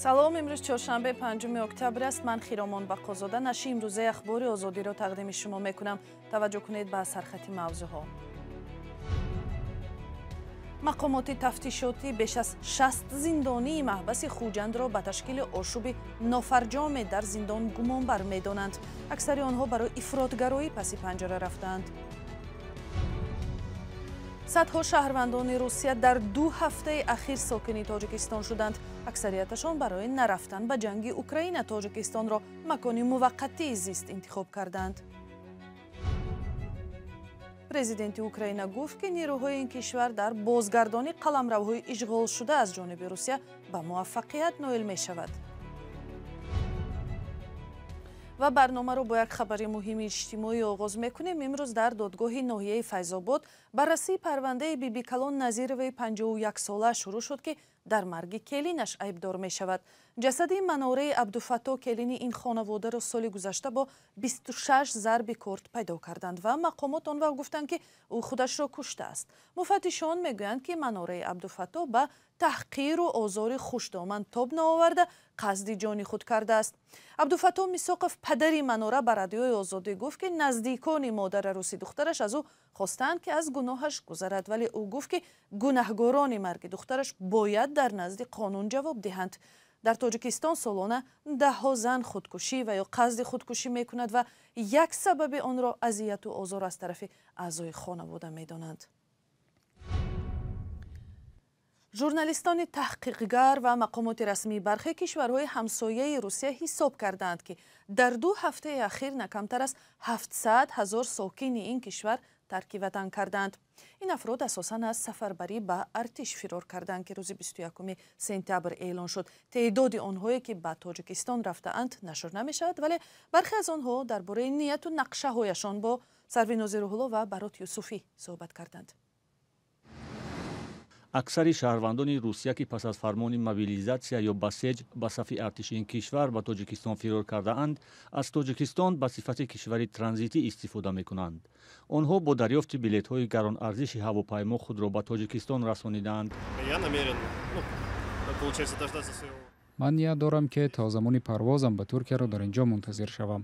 салом, имрӯз чоршанбе 5 октябр аст. Ман Хиромон Бақозода нашри имрӯзаи ахбори озодиро тақдими шумо мекунам. Таваҷҷӯҳ кунед ба сархати мавзӯъҳо. мақомоти тафтишотӣ беш аз 60 зиндонии маҳбаси Хуҷандро ба ташкили ошуби нофарҷоме дар зиндон гумонбар медонанд. аксари онҳо барои ифротгароӣ паси панҷара рафтаанд. садҳо шаҳрвандони Русия дар 2 ҳафтаи ахир сокини Тоҷикистон шуданд. аксарияташон барои нарафтан ба ҷанги Украина Тоҷикистонро макони муваққатии зист интихоб карданд. президенти Украина гуфт ки нерӯҳои ин кишвар дар бозгардони қаламравҳои ишғолшуда аз ҷониби Русия ба муваффақият ноил мешавад. ва барномаро бо як хабари муҳими иҷтимоӣ оғоз мекунем. имрӯз дар додгоҳи ноҳияи Файзобод баррасии парвандаи Биби Калон Назироваи 51-сола шурӯъ шуд ки дар марги келинаш айбдор мешавад. ҷасади Манораи Абдуфатто келини ин хонаводаро соли гузашта бо 26 зарби корт пайдо карданд ва мақомот он вақт гуфтанд ки ӯ худашро куштааст. муфаттишон мегӯянд ки Манораи Абдуфатто ба таҳқиру озори хушдоман тоб наоварда қасди ҷони худ кардааст. Абдуфатто Мисоқов падари Манора ба радиои Озодӣ гуфт ки наздикони модараруси духтараш аз ӯ хостанд ки аз гуноҳаш гузарад, вале ӯ гуфт ки гунаҳгорони марги духтараш бояд дар назди қонун ҷавоб диҳанд. дар Тоҷикистон солона даҳҳо зан худкушӣ ва ё қасди худкушӣ мекунад ва як сабаби онро азияту озор аз тарафи аъзои хонавода медонанд. журналистони таҳқиқгар ва мақомоти расмии бархе кишварҳои ҳамсояи Русия ҳисоб карданд ки дар 2 ҳафтаи ахир накамтар аз 700 000 сокини ин кишвар тарки ватан карданд. ин афрод асосан аз сафарбарӣ ба артиш фирор карданд ки рӯзи 21 сентябр эълон шуд. теъдоди онҳое ки ба Тоҷикистон рафтаанд нашр намешавад, вале бархе аз онҳо дар бораи нияту нақшаҳояшон бо Сарвин Нозирулло ва Барот Юсуфӣ суҳбат карданд. аксари шаҳрвандони Русия ки пас аз фармони мобилизатсия ё ба сеҷ ба сафи артиши ин кишвар ба Тоҷикистон фирор кардаанд, аз Тоҷикистон ба сифати кишвари транзитӣ истифода мекунанд. онҳо бо дарёфти билетҳои гаронарзиши ҳавопаймо худро ба Тоҷикистон расонидаанд. ман ният дорам ки то замони парвозам ба Туркияро дар инҷо мунтазир шавам.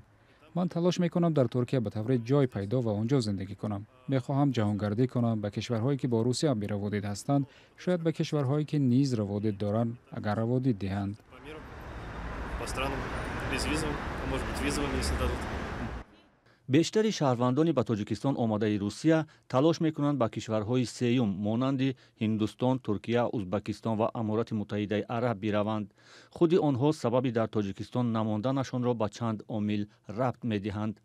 ман талош мекунам дар Туркия ба таври ҷой пайдо ва онҷо зиндагӣ кунам. мехоҳам ҷаҳонгардӣ кунам ба кишварҳое ки бо Русия бираводид ҳастанд, шояд ба кишварҳое ки низ раводид доранд, агар раводид диҳанд. бештари шаҳрвандони ба Тоҷикистон омадаи Русия талош мекунанд ба кишварҳои сеюм монанди Ҳиндустон, Туркия, Узбекистон ва Аморати Муттаҳидаи Араб бираванд. худи онҳо сабаби дар Тоҷикистон намонданашонро ба чанд омил рабт медиҳанд.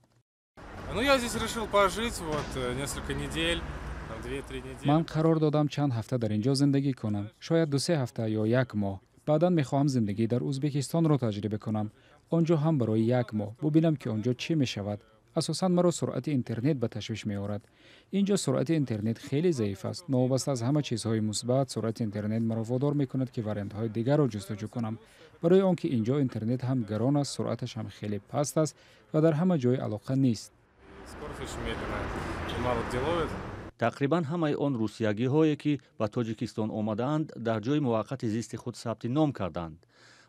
ман қарор додам чанд ҳафта дар инҷо зиндагӣ кунам, шояд 2-3 ҳафта ё 1 моҳ. баъдан мехоҳам зиндагӣ дар Узбекистонро таҷриба кунам. онҷо ҳам барои 1 моҳ бубинам ки онҷо чӣ мешавад. асосан маро суръати интернет ба ташвиш меорад. инҷо суръати интернет хеле заиф аст. новобаста аз ҳама чизҳои мусбат, суръати интернет маро водор мекунад ки вариантҳои дигарро ҷустуҷӯ кунам. барои он ки инҷо интернет ҳам гарон аст, суръаташ ҳам хеле паст аст ва дар ҳама ҷой алоқа нест. тақрибан ҳамаи он русиягиҳое ки ба Тоҷикистон омадаанд дар ҷои муваққати зисти худ сабти ном карданд.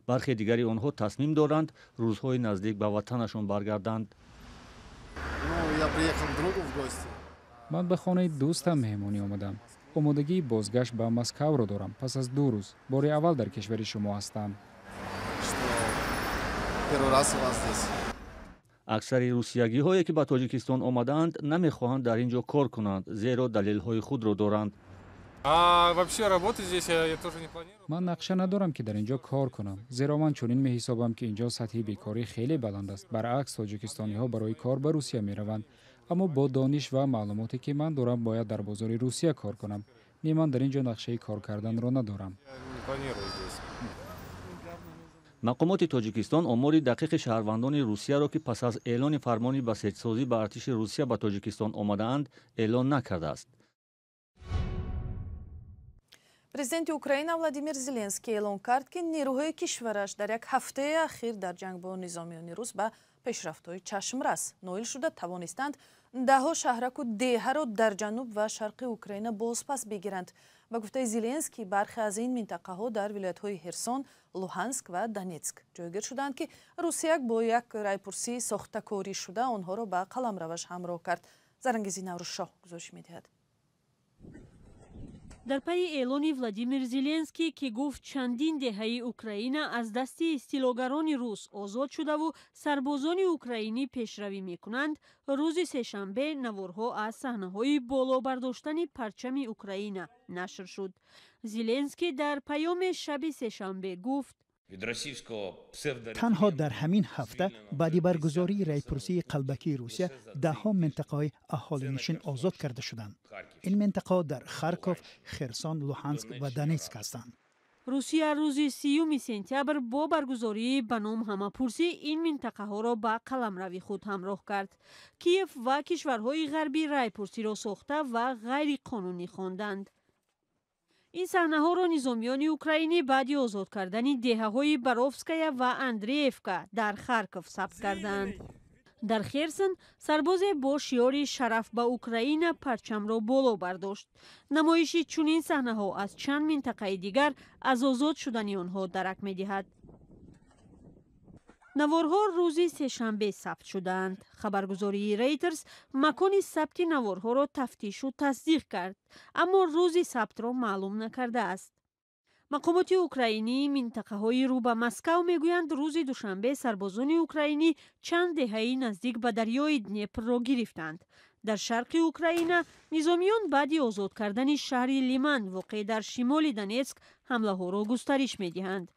бархе дигари онҳо тасмим доранд рӯзҳои наздик ба ватанашон баргарданд. ман ба хонаи дӯстам меҳмонӣ омадам. омодагии бозгашт ба Москавро дорам. пас аз 2 рӯз бори аввал дар кишвари шумо ҳастам. аксари русиягиҳое ки ба Тоҷикистон омадаанд намехоҳанд дар ин ҷо кор кунанд, зеро далелҳои худро доранд. ман нақша надорам ки дар инҷо кор кунам, зеро ман чунин меҳисобам ки инҷо сатҳи бекорӣ хеле баланд аст. баръакс тоҷикистониҳо барои кор ба Русия мераванд, аммо бо дониш ва маълумоте ки ман дорам бояд дар бозори Русия кор кунам. не ман дар инҷо нақшаи кор карданро надорам. мақомоти Тоҷикистон омори дақиқи шаҳрвандони Русияро ки пас аз эълони фармони ба сеҷсозӣ ба артиши Русия ба Тоҷикистон омадаанд, эълон накардааст. президенти Украина Владимир Зеленский эълон кард ки нерӯҳои кишвараш дар як ҳафтаи ахир дар ҷанг бо низомиёни рус ба пешрафтҳои чашмрас ноил шуда тавонистанд دهها شهرک و دیه را در جنوب و شرق اوکراین بازپس بگیرند. با گفته زیلنسکی برخی از این منطقه ها در ولایت‌های هرسون، لوهانسک و دانیتسک جایگیر شدند که روسیه با یک رایپرسی ساخته‌کاری شده آنها را به قلمروش همراه کرد. زرنگیزی نوروزشاه گزارش می‌دهد. در پی اعلان ولادیمیر زیلنسکی که گفت چندین دهه اوکراین از دست استیلاگران روس آزاد شده و سربازان اوکراینی پیشروی میکنند، روز سه‌شنبه نوارها از صحنه‌های بالا برداشتن پرچم اوکراین نشر شد. زیلنسکی در پیام شب سه‌شنبه گفت تنها در همین هفته بعد برگزاری رایپرسی قلبکی روسیه دهها منطقه اهالی نشین آزاد کرده شدند. این منطقه در خارکوف، خرسون، لوهانسک و دانیتسک هستند. روسیه روز 30 سپتامبر با برگزاری به نام همه‌پرسی این منطقه ها را به قلمرو خود همراه کرد. کیف و کشورهای غربی رایپرسی را ساخته و غیر قانونی خواندند. این صحنه ها را نظامیان اوکراینی بعد آزاد کردن دهه های باروفسکایا و اندریفکا در خارکوف ثبت کردند. در خرسون سرباز با شعار شرف به اوکراین پرچم را بالا برداشت. نمایش چنین صحنه ها از چند منطقه دیگر از آزاد شدن آنها درک می دهد. نوارها روز سه‌شنبه ثبت شدند. خبرگزاری ریترز مکان ثبت نوارها را تفتیش و تصدیق کرد، اما روز ثبت را معلوم نکرده است. مقامات اوکراینی منطقه های رو به مسکو میگویند روز دوشنبه سربازان اوکراینی چند دهه نزدیک به دریای دنیپر را گرفتند. در شرق اوکراین نظامیان بعد آزاد کردن شهر لیمان واقع در شمال دانیتسک حمله ها را گسترش می دهند.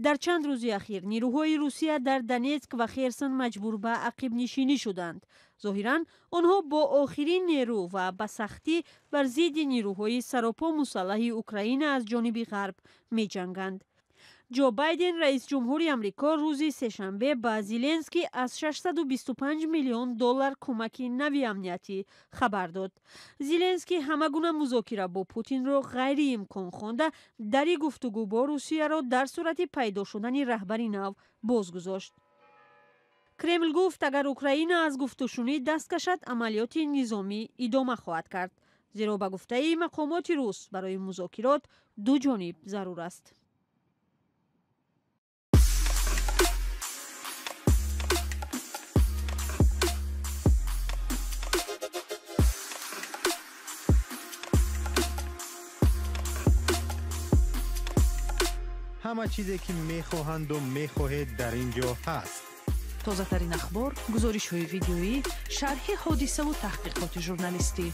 در چند روز اخیر نیروهای روسیه در دانیتسک و خرسون مجبور به عقب نشینی شدند. ظاهراً آنها با آخرین نیرو و به سختی بر ضد نیروهای سراپا مسلح اوکراین از جانب غرب می جنگند. جو بایدن رئیس جمهور امریکا روز سه‌شنبه به زیلنسکی از 625 میلیون دلار کمک نوی امنیتی خبر داد. زیلنسکی همگونه مذاکره با پوتین را غیر امکان خوانده در گفتگو با روسیه را در صورت پیدا شدن رهبری نو بازگذاشت. کرمل گفت اگر اوکراین از گفتگوشونی دست کشد عملیات نظامی ادامه خواهد کرد، زیرا به گفته مقامات روس برای مذاکرات دو جانب ضرور است. همه چیزی که میخواهند و میخواهید در اینجا هست. تازه ترین اخبار، گزارش های ویدیویی، شرح حادثه و تحقیقات ژورنالیستی.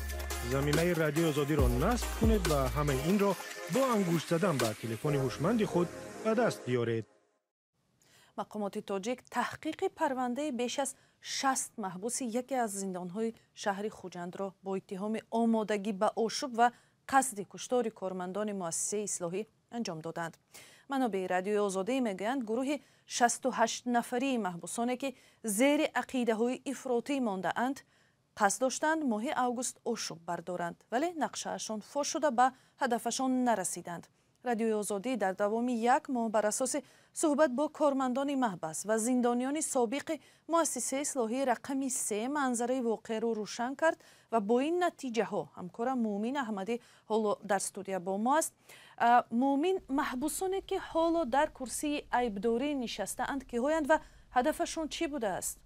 زمینه رادیو آزادی را نصب کنید و همه این را با انگشت زدن به تلفن هوشمند خود به دست بیارید. مقامات تاجیک تحقیق پرونده بیش از 60 محبوس یکی از زندانهای شهر خوجند را با اتهام آمادگی به آشوب و قصد کشتار کارمندان مؤسسه اصلاحی انجام دادند. منابع رادیو آزادی میگویند گروه 68 نفری محبوسانی که زیر عقیده های افراطی مانده اند قصد داشتند ماه اوگوست آشوب بردارند، ولی نقشه‌شان فاش شده به هدفشان نرسیدند. رادیو آزادی در دوام یک ماه بر اساس صحبت با کارمندان محبس و زندانیان سابق مؤسسه اصلاحی رقم 3 منظره واقع رو روشن کرد و با این نتیجه ها همکارم مومین احمدی حالا در استودیو با ما است. مومین، محبوسانی که حالا در کرسی عیبداری نشسته اند که هایند و هدفشون چی بوده است؟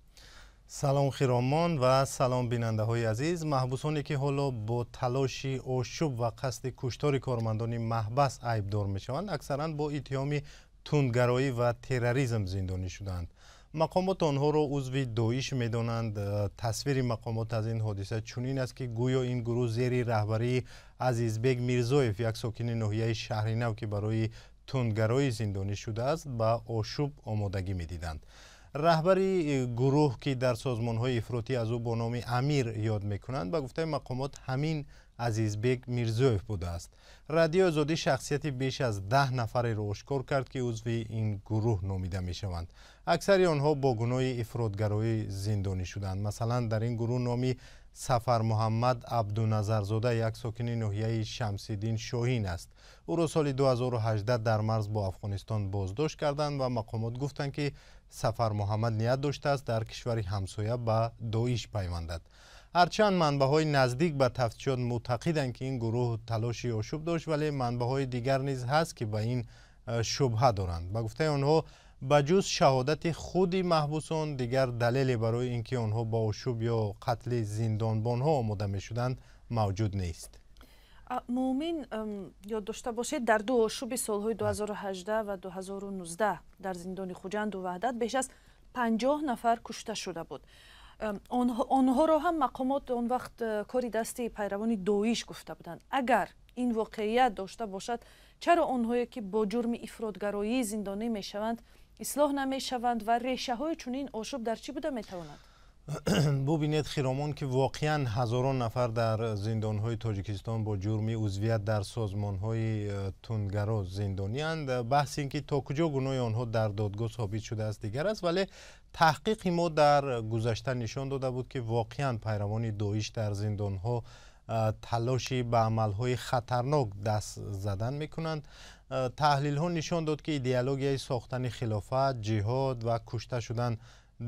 سلام خیرامان و سلام بیننده های عزیز. محبوسانی که حالا با تلاشی آشوب و قصد کشتار کارمندان محبس عیبدار می شوند اکثرا با اتهام تندگرایی و تروریسم زندانی شدند. مقامات آنها را عضو داعش می دانند. تصویر مقامات از این حادثه چنین است که گویا این گروه زیر رهبری عزیزبگ میرزایف، یک ساکن ناحیه شهرنو که برای تندگرایی زندانی شده است، به آشوب آمادگی می دیدند. رهبری گروه که در سازمان‌های افراطی از او با نام امیر یاد می‌کنند به گفته مقامات همین عزیزبگ میرزایف بوده است. رادیو آزادی شخصیت بیش از 10 نفر را آشکار کرد که عضو این گروه نامیده می‌شوند. اکثر آنها با گناه افراطگرایی زندانی شدند. مثلا در این گروه نامی سفر محمد عبدالنظرزاده، یک ساکن ناحیه شمس‌الدین شاهین است. او را سال 2018 در مرز با افغانستان بازداشت کردند و مقامات گفتند که سفر محمد نیت داشته است در کشور همسایه به داعش پیوندد. هرچند منبع‌های نزدیک به تفتیشات معتقدند که این گروه تلاشی آشوب داشت، ولی منبع‌های دیگر نیز هست که به این شبهه دارند. به گفته آنها بجز شهادت خود محبوسان دیگر دلیلی برای اینکه آنها با آشوب یا قتل زندانبان‌ها آماده می‌شدند موجود نیست. مومن یاد داشته باشید در دو آشوب سالهای 2018 و 2019 در زندان خوجند و وحدت بیش از 50 نفر کشته شده بود. آنها را هم مقامات اون وقت کاری دستی پیروان داعش گفته بودند. اگر این واقعیت داشته باشد چرا آنهایی که با جرم افراطگرایی زندانی میشوند اصلاح نمیشوند و ریشه های چنین آشوب در چی بوده میتواند؟ ببینید خیرامان که واقعا هزاران نفر در زندانهای تاجیکستان با جرم عضویت در سازمانهای تندگرا زندانی اند. بحث این که تا کجا گناه آنها در دادگاه ثابت شده است دیگر است، ولی تحقیق ما در گذشته نشان داده بود که واقعا پیروان داعش در زندانها تلاشی به عملهای خطرناک دست زدن میکنند. تحلیل ها نشان داد که ایدئولوژی ساختن خلافت، جهاد و کشته شدن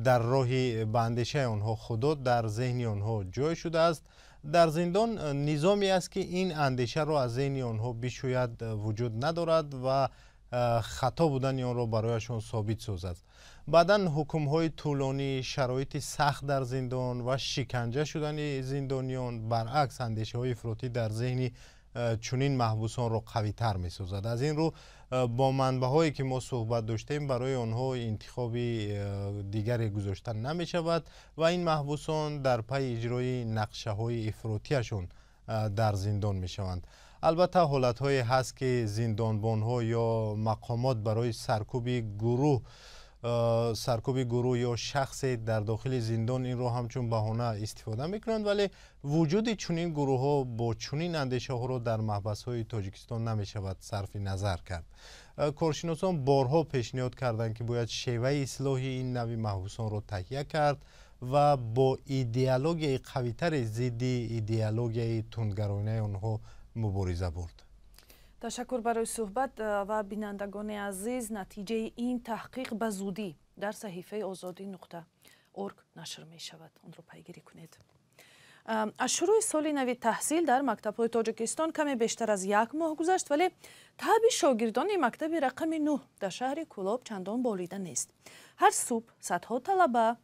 در راه به اندیشه آنها خدا در ذهن آنها جای شده است. در زندان نظامی است که این اندیشه را از ذهن آنها بشوید وجود ندارد و خطا بودن آن را برایشان ثابت سازد. بعداً حکم‌های طولانی، شرایط سخت در زندان و شکنجه شدن زندانیان برعکس اندیشه‌های افراطی در ذهن چنین محبوسان را قوی‌تر می‌سازد. از این رو با منبع‌هایی که ما صحبت داشتیم برای آنها انتخاب دیگری گذاشته نمی‌شود و این محبوسان در پی اجرای نقشه‌های افراطیشون در زندان می‌شوند. البته حالت‌های هست که زندانبان‌ها یا مقامات برای سرکوب گروه یا شخصی در داخل زندان این رو همچون بهانه استفاده میکنند، ولی وجود چنین گروه ها با چنین اندیشه ها رو در محبس های تاجیکستان نمیشود صرف نظر کرد. کارشناسان بارها پیشنهاد کردند که باید شیوه اصلاح این نوع محبوسان رو تهیه کرد و با ایدئولوژی قوی‌تر ضد ایدئولوژی تندگرایانه آنها مبارزه برد. تشکر برای صحبت و بینندگان عزیز. نتیجه این تحقیق به زودی در صحیفه azadi.org نشر می شود. آن را پیگیری کنید. از شروع سال نو تحصیل در مکتب‌های تاجیکستان کمی بیشتر از 1 ماه گذشت، ولی تعداد شاگردان مکتب رقم 9 در شهر کولاب چندان بالیده نیست. هر صبح صدها طلبه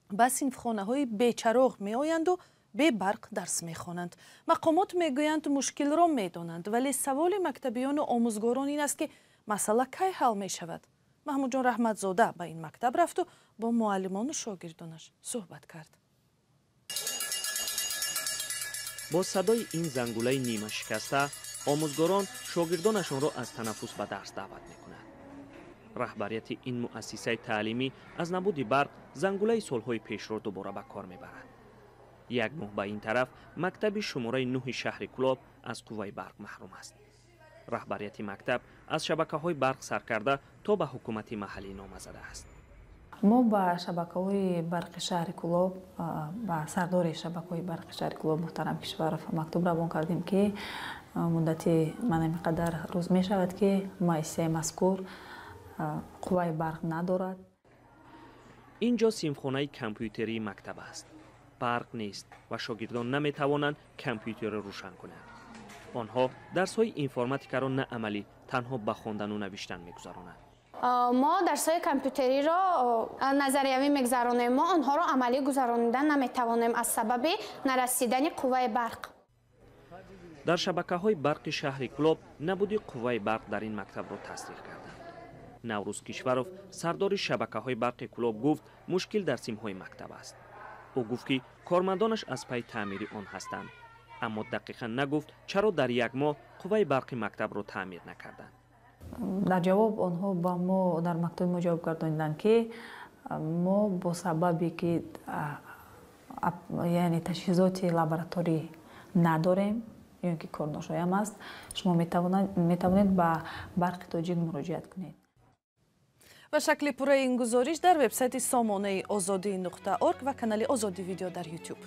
به صنفخانه‌های بی‌چراغ می‌آیند و به برق درس می‌خوانند. مقامات میگویند مشکل را می‌دانند، ولی سوال مکتبیان و آموزگاران این است که مسئله کی حل می‌شود. محمود جان رحمتزاده به این مکتب رفت و با معلمان و شاگردانش صحبت کرد. با صدای این زنگوله نیمه شکسته، آموزگاران شاگردانشان را از تنفس به درس دعوت می‌کنند. رهبریت این مؤسسه تعلیمی از نبود برق زنگوله سال‌های پیش را دوباره به کار می‌برد. 1 ماه به این طرف مکتب شماره 9 شهر کولاب از قوه برق محروم است. رهبریت مکتب از شبکه‌های برق سر کرده تا به حکومت محلی نامه زده است. ما با شبکه‌های برق شهر کولاب با سردار شبکه‌های برق شهر کولاب محترم کشورов مکتوب روان کردیم که مدتی قدر روز می شود که مؤسسه مذکور قوه برق ندارد. اینجا صنفخانه کامپیوتری مکتب است. برق نیست و شاگردان نمی توانند کامپیوتر را روشن کنند. آنها درس‌های اینفرماتیک را نه عملی تنها به خواندن و نوشتن می‌گذرانند. ما درس‌های کامپیوتری را نظریوی می‌گذرانیم، ما آنها را عملی گذراندن نمی‌توانیم از سبب نرسیدن قوه برق. در شبکه‌های برق شهر کولاب نبود قوه برق در این مکتب را تصدیق کردند. نوروز کشورov سردار شبکه‌های برق کولاب گفت مشکل در سیم‌های مکتب است. او گفت که کارمندانش از پی تعمیر آن هستند، اما دقیقاً نگفت چرا در 1 ماه قوه برق مکتب را تعمیر نکردند. در جواب آنها با ما در مکتب ما جواب گرداندند که ما با سببی که یعنی تجهیزات لابراتوری نداریم یا که کار ناشایم است، شما میتوانید به برق تاجیک مراجعت کنید. و شکل پوره این گزارش در وبسایت سامانه azadi.org و کانال آزادی ویدیو در یوتیوب.